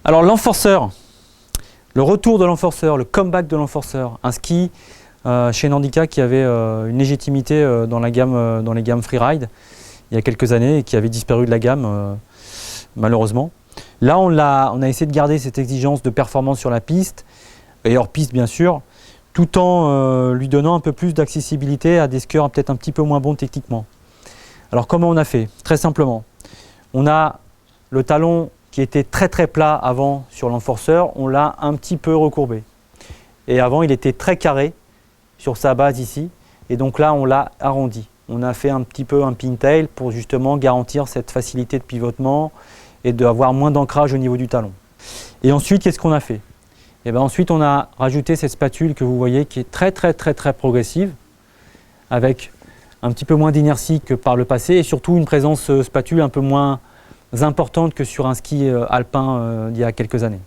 Alors l'Enforcer, le retour de l'Enforcer, le comeback de l'Enforcer, un ski chez Nandica qui avait une légitimité dans les gammes freeride il y a quelques années et qui avait disparu de la gamme malheureusement. Là on a essayé de garder cette exigence de performance sur la piste et hors piste bien sûr, tout en lui donnant un peu plus d'accessibilité à des skieurs peut-être un petit peu moins bons techniquement. Alors comment on a fait? Très simplement, on a le talon qui était très très plat avant sur l'Enforcer, on l'a un petit peu recourbé. Et avant il était très carré sur sa base ici, et donc là on l'a arrondi. On a fait un petit peu un pintail pour justement garantir cette facilité de pivotement et d'avoir moins d'ancrage au niveau du talon. Et ensuite qu'est-ce qu'on a fait? Et bien ensuite on a rajouté cette spatule que vous voyez qui est très progressive, avec un petit peu moins d'inertie que par le passé et surtout une présence spatule un peu moins importante que sur un ski alpin d'il y a quelques années.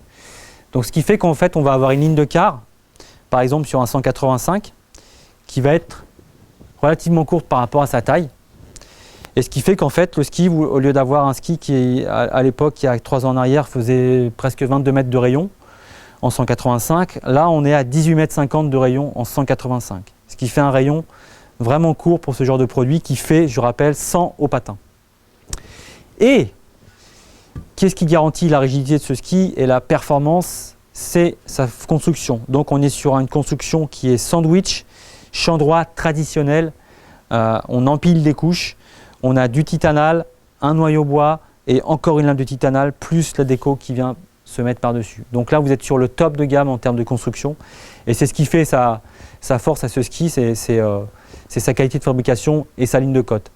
Donc ce qui fait qu'en fait on va avoir une ligne de quart, par exemple sur un 185, qui va être relativement courte par rapport à sa taille. Et ce qui fait qu'en fait le ski, au lieu d'avoir un ski qui à l'époque, il y a 3 ans en arrière, faisait presque 22 mètres de rayon en 185, là on est à 18,50 m de rayon en 185. Ce qui fait un rayon vraiment court pour ce genre de produit qui fait, je rappelle, 100 au patin. Et qu'est-ce qui garantit la rigidité de ce ski et la performance? C'est sa construction. Donc on est sur une construction qui est sandwich, champ droit traditionnel. On empile des couches. On a du titanal, un noyau bois et encore une lame de titanal, plus la déco qui vient se mettre par-dessus. Donc là, vous êtes sur le top de gamme en termes de construction. Et c'est ce qui fait sa force à ce ski, c'est sa qualité de fabrication et sa ligne de cote.